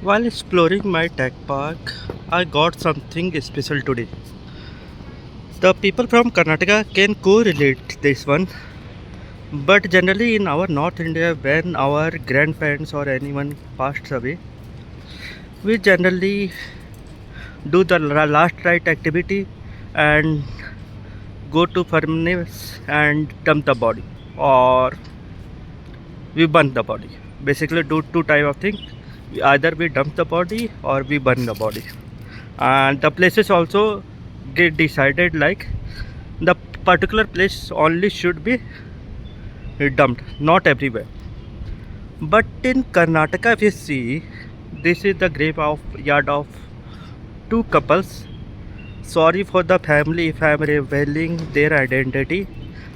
While exploring my tech park, I got something special today. The people from Karnataka can correlate this one, but generally in our North India, when our grandparents or anyone passed away, we generally do the last rite activity and go to furnace and dump the body, or we burn the body. Basically, do two type of things. Either we dump the body or we burn the body, and the places also get decided like the particular place only should be dumped, not everywhere. But in Karnataka, if you see, this is the grave of yard of two couples. Sorry for the family if I am revealing their identity.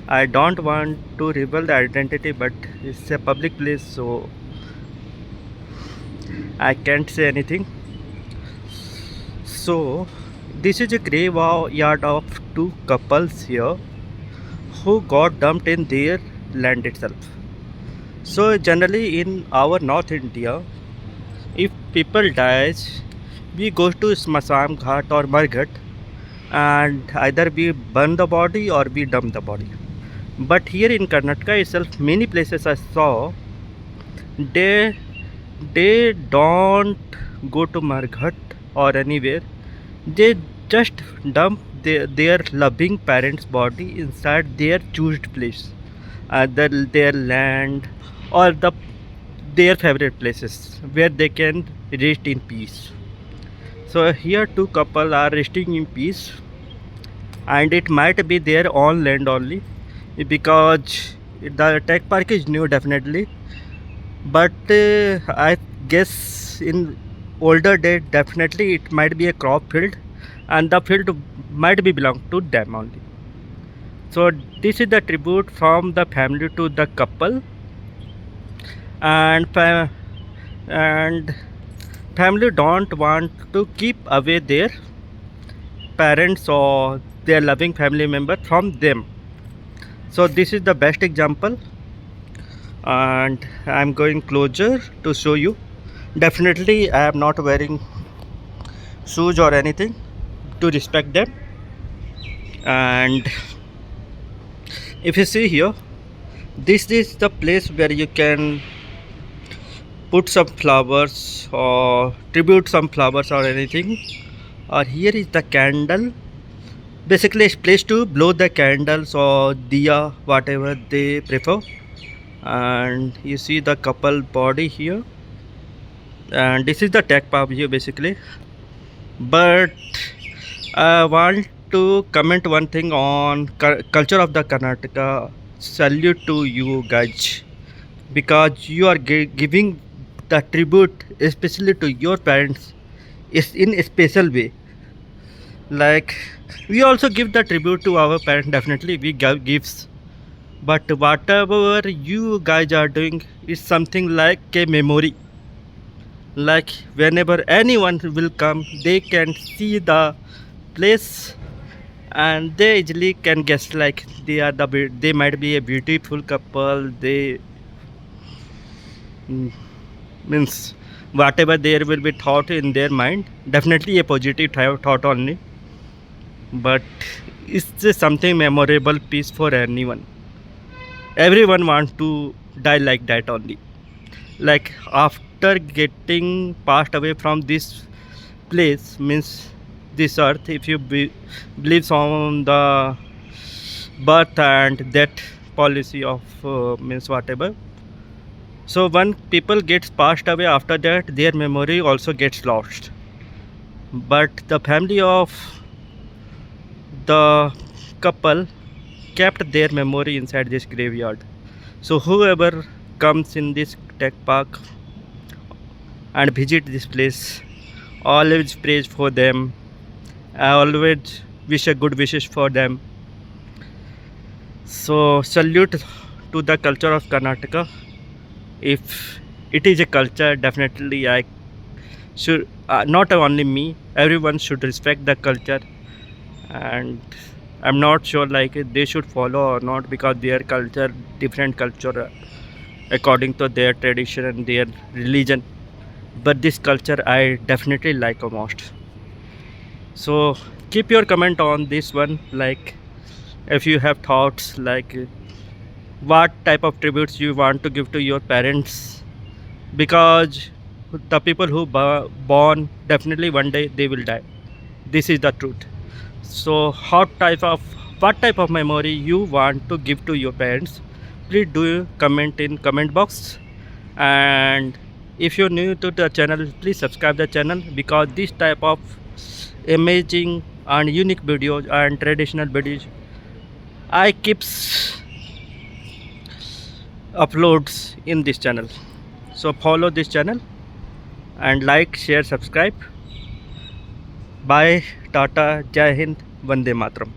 I don't want to reveal the identity, but it's a public place, so I can't say anything. So, this is a graveyard of two couples here who got dumped in their land itself. So, generally in our North India, if people dies, we go to Smashan Ghat or Marghat and either we burn the body or we dump the body. But here in Karnataka itself, many places I saw, they they don't go to Marghat or anywhere. They just dump their loving parents' body inside their chosen place, their land or their favorite places where they can rest in peace. So here two couple are resting in peace, and it might be their own land only because the tech park is new definitely, but I guess in older day definitely it might be a crop field, and the field might be belong to them only. So this is the tribute from the family to the couple, and and family don't want to keep away their parents or their loving family member from them. So this is the best example, and I'm going closer to show you. Definitely I am not wearing shoes or anything to respect them. And if you see here, this is the place where you can put some flowers or tribute some flowers or anything. Or here is the candle. Basically it's place to blow the candles or diya, whatever they prefer. And you see the couple body here, and this is the tech pub here basically. But I want to comment one thing on culture of the Karnataka. Salute to you guys, because you are giving the tribute especially to your parents is in a special way. Like we also give the tribute to our parents, definitely we give gifts, but whatever you guys are doing is something like a memory. Like whenever anyone will come, they can see the place and they easily can guess like they might be a beautiful couple. They mm, means whatever there will be thought in their mind, definitely a positive thought only, but it's just something memorable piece for anyone. Everyone wants to die like that only. Like after getting passed away from this place, means this earth, if you believes on the birth and death policy of means whatever, so when people gets passed away, after that their memory also gets lost. But the family of the couple kept their memory inside this graveyard. So whoever comes in this tech park and visit this place, always praise for them. I always wish a good wishes for them. So salute to the culture of Karnataka. If it is a culture, definitely I should not only me, everyone should respect the culture. And I'm not sure like they should follow or not, because their culture, different culture according to their tradition and their religion, but this culture I definitely like the most. So keep your comment on this one, like if you have thoughts, like what type of tributes you want to give to your parents, because the people who born, definitely one day they will die. This is the truth. So what type of memory you want to give to your parents, please do comment in comment box. And if you're new to the channel, please subscribe the channel, because this type of amazing and unique videos and traditional videos I keeps uploads in this channel. So follow this channel and like, share, subscribe. Bye, Tata, Jai Hind, Vande Matram.